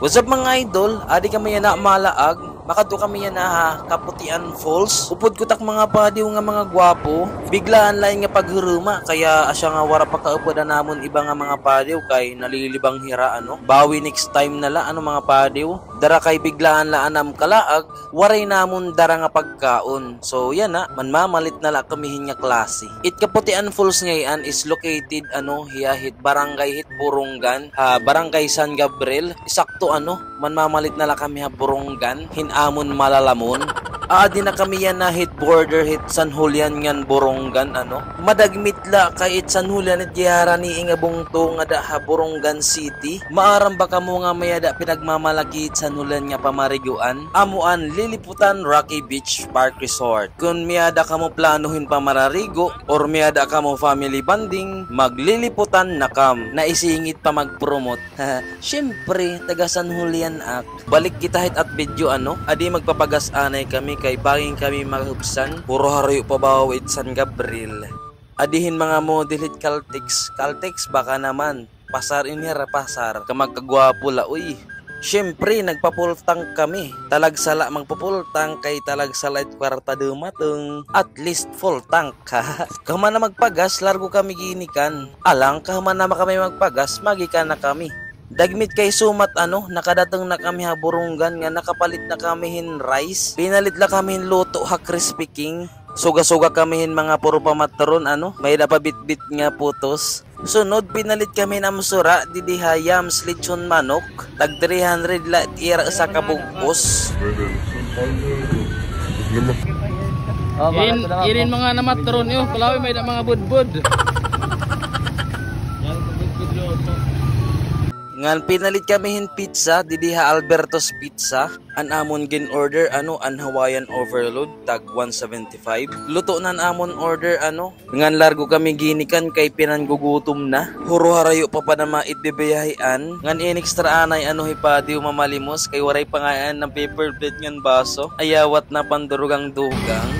What's up mga idol? Adi kami yan na malaag. Makadto kami yan na ha, Kaputian Falls. Upod ko tak mga padiw nga mga gwapo. Biglaan lain nga paghuruma. Kaya asya nga wara pa kaupod na namon iba nga mga padiw. Kay nalilibang hira ano. Bawi next time na la ano mga padiw. Dara kay biglaan la anam kalaag. Waray namon dara nga pagkaon. So yan na, manmamalit na la kamihin nga klase. It Kaputian Falls ngayon is located ano, hiyahit Barangay Hit Burungan. Barangay San Gabriel. Isakto ano, manmamalit na la kami ha Burungan. Hinamon Malalamon. Adi na kami yan na hit border hit San Julian ngan Burungan ano. Madagmit la kay it San Julian at yara ni inga bungto nga da ha Burungan City. Maaram ba kamo nga mayada pinagmamalaki it San Julian nga pamariguan. Amuan liliputan Rocky Beach Park Resort. Kung miyada kamo planuhin pamararigo or miyada kamo family bonding, magliliputan na kam. Naisingit pa mag-promote. Syempre taga San Julian ak. Balik kita hit at video ano. Adi magpapagas anay kami kay banging kami maghubsan. Puro harayo pa bawit San Gabriel. Adihin mga model hit Caltex. Caltex baka naman. Pasar inira pasar. Kamagkagwapo la uy. Syempre nagpapultang kami. Talagsala magpapultang kay talagsala it kwarta dumateng. At least full tank ka. Kaman na magpagas largo kami ginikan. Alang kaman na kami magpagas magikan na kami. Dagmit kay sumat ano, nakadatong na kami ha Burungan nga nakapalit na kami hin rice. Pinalit la kami hin luto ha Crispy King. Suga-suga kami hin mga puro pamataron ano, may napabitbit nga putos. Sunod pinalit kami ng musura didiha yams lechon manok. Tag 300 la tira sa kabugos. Irin mga namataron yo, kalawi may da mga budbud. Ngan pinalit kami hin pizza didiha Alberto's Pizza. An amon gin order ano an Hawaiian overload tag 175. Luto nan amon order ano. Ngan largo kami ginikan kay pinanggugutom na. Huro harayo pa na maitbibiyahian. Ngan in extra anay ano hipadiw mamalimos kay waray pangayaan ng paper plate ngan baso. Ayawat na pandurugang dugang.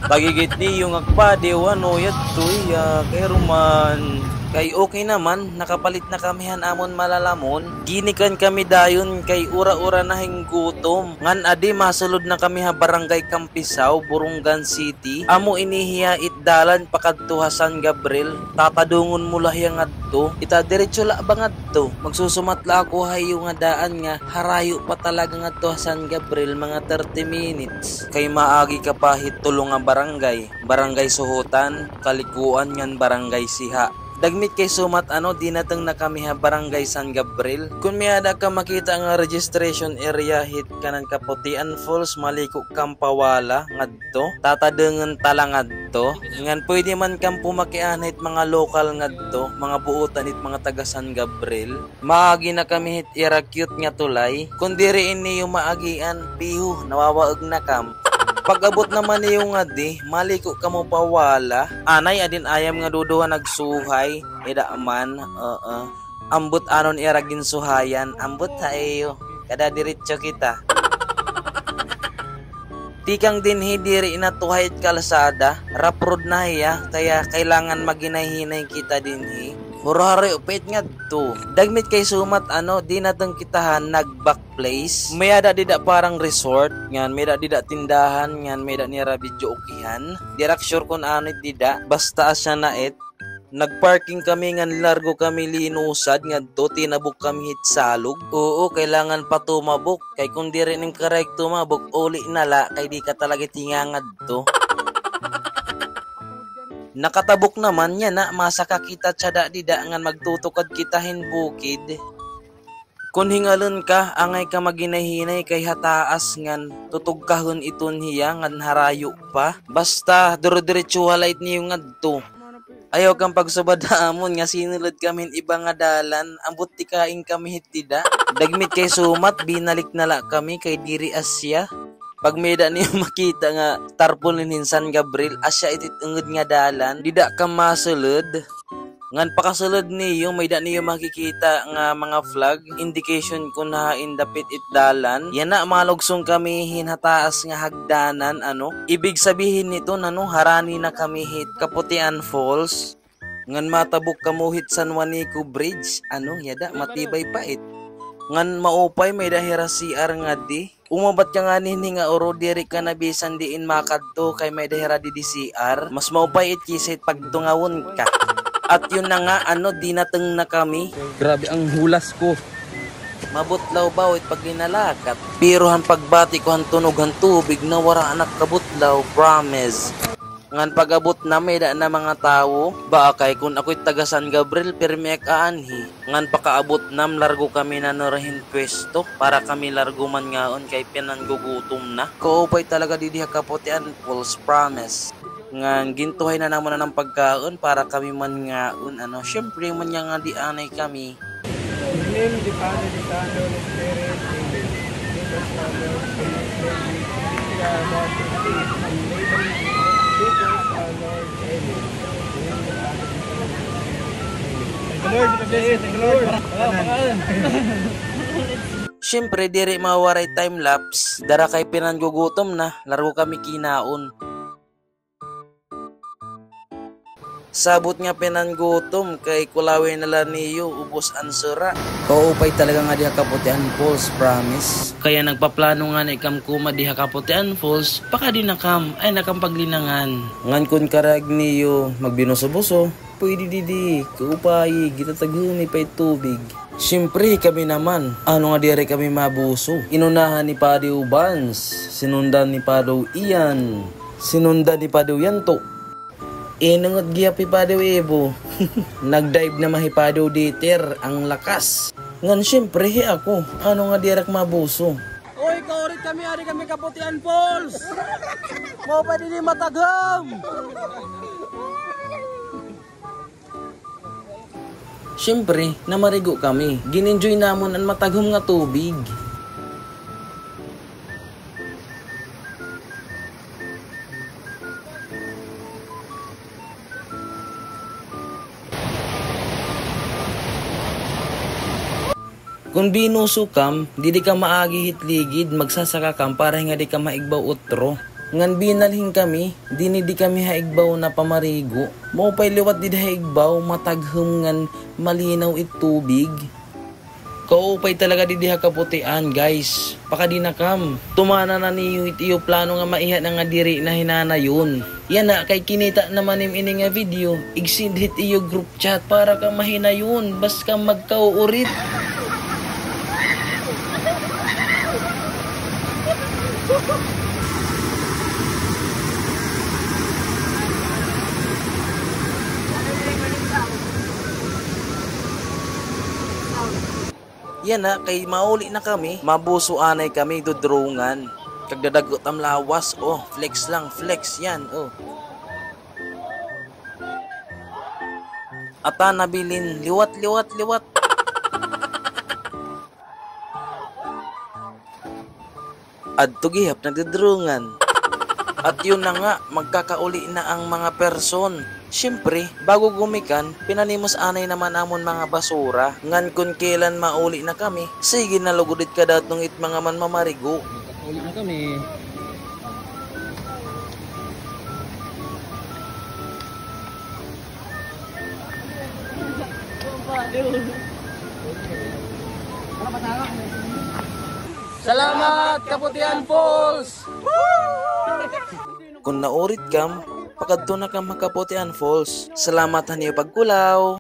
Pagigit ni yung agpadiw ano yatoy kay Roman. Kay okay naman, nakapalit na kami amon Malalamon. Ginikan kami dayon kay ura-ura na hinggutom. Ngan adi masulod na kami ha Barangay Campisaw, Burungan City. Amo inihiya itdalan pakadto ha San Gabriel. Tatadungon mo lahya ngadto. Ita diretso la ba ngadto? Magsusumat la ako hayo nga daan nga harayo pa talaga ngadto ha San Gabriel mga 30 minutes. Kay maagi ka pa hit tulong nga barangay. Barangay Suhutan, Kalikuan ngan Barangay Siha. Dagmit kay sumat ano dinateng na kami ha Barangay San Gabriel. Kung miyada ka makita nga registration area hit kanan Kaputian Falls maliko Kampawala ngadto. Tatadengen tala ngadto. Ngan pwede man kam pumakian hit mga lokal ngadto, mga buutan hit mga taga San Gabriel. Maagi na kami hit ira cute nga tulay. Kun diri ini yung maagian piho nawawaog na kam. Pag-abot naman yung adi, maliko ka mo pawala. Anay adin ayam nga duduha nagsuhay. Ida man, ambot anon iragin suhayan. Ambot tayo. Kada diretso kita. Tikang din hidiri inatuhayit kalsada. Raprod na hiya. Kaya kailangan maginahinay kita din hi. Hurari upit nga to. Dagmit kay sumat ano, di natong kitahan nag-back place. Mayada dida parang resort, ngan mayada dida tindahan, ngan mayada nira video ukihan. Dirak sure kun ano dida, basta asya na it. Nagparking kami ngan largo kami linusad ngadto tinabok kami hit salog. Oo, kailangan pa tumabok. Kay kung di rin correct tumabok, uli na la kay di ka talaga tingangad to. Nakatabok naman niya na masaka kita tsada dida ngan magtutukad kita hin bukid. Kung hingalon ka, angay ka maginahinay kay hataas ngan tutug kahon iton hiya ngan harayo pa. Basta duro-diretso halait niyo ngadto. Ayaw kang pagsubadaamon nga sinulod kami iba nga dalan, ambot ti kaing kami hitida. Dagmit kay sumat, binalik na la kami kay diri Asya. Pag meda niyo makita nga tarpaulin hin San Gabriel, asya itit ungod nga dalan, dida ka masulod. Ngan pakasulod niyo, may da niyo makikita nga mga flag, indication kung na indapit itdalan. Yan na malugsong kami hinhataas nga hagdanan, ano. Ibig sabihin nito, nano, harani na kami hit Kaputian Falls. Ngan matabok kamuhit San Juanico Bridge, ano, yada, matibay pa it. Ngan maupay may dahira CR nga di. Umabat ka nga nini nga oro diri ka na bisan diin makadto kay may dahira di CR. Mas maupay it kisit pagtungawon ka. At yun na nga di nateng na kami. Grabe ang hulas ko. Mabutlaw bawit pag linalakat. Pero han pagbati ko han tunog han tubig na wara anak kabutlaw, promise. Ngan pagabot na may da na mga tao, bakay kung ako'y taga San Gabriel permek aanhi. Ngan pakaabot nam largo kami na narahin pwesto para kami largo man ngaon kay pinanggugutom na. Kaupay talaga didiha Kaputian Falls, promise. Ngan gintuhay na naman na ng pagkaon para kami man ngaon syempre man nga di anay kami. Name the Father, the Son, and the Spirit. Amen. Jesus, Father, Siyempre diri mawaray time lapse, dara kay pinanggugutom na, largo kami kinaon. Sabot nga pinanggutom kay kulawin nala niyo ubos ansura. Kaupay talaga nga diha Kaputian Falls, promise. Kaya nagpaplano nga na ikam kuma diha Kaputian Falls, paka di nakam ay nakampaglinangan. Ngan kun karag niyo magbinuso-buso, pwede didi, kaupay, gitatagumi pa'y tubig. Siyempre kami naman, nga dire kami mabuso. Inunahan ni Padiw Bans, sinundan ni Padiw Ian, sinundan ni Padiw Yanto. Nangot giyapi Padiw Ebo. Nagdive na mahipadaw diter ang lakas. Ngan siyempre ako, nga direk mabuso. Oy, kaurit kami, ari kami Kaputian Falls. Mo pa din matagam. Siyempre, namarigo kami. Ginenjoy namon ang mataghom nga tubig. Kung binuso kam, di ka maagi hitligid, magsasaka kam para nga di ka maigbaw utro. Ngan binalhin kami, di kami haigbaw na pamarigo. Mo pa'y liwat di haigbaw, mataghum ngan malinaw itubig. Kaupay talaga di diha Kaputian, guys. Paka di na kam. Tumana na niyo itiyo plano nga maiha na nga diri na hinana yun. Yan na, kay kinita naman ini nga video, igsindhit iyo group chat para ka mahina yun. Bas ka magkauurit. Yan na, kay mauli na kami, mabuso anay kami dudrungan. Kagdadagot ang lawas, flex lang, flex yan, Ata nabilin, liwat. Adto gihap nagdudrungan. At yun na nga, magkakauli na ang mga person. Siyempre, bago gumikan, pinanimos anay naman amon mga basura. Ngan kun kailan mauli na kami, sige na lugudit ka datong it mga man mamarigo. Uli na kami. Salamat Kaputian Falls! Kung naurit kam, pagkadto na kam Kaputian Falls. Salamat niyo pagkulaw.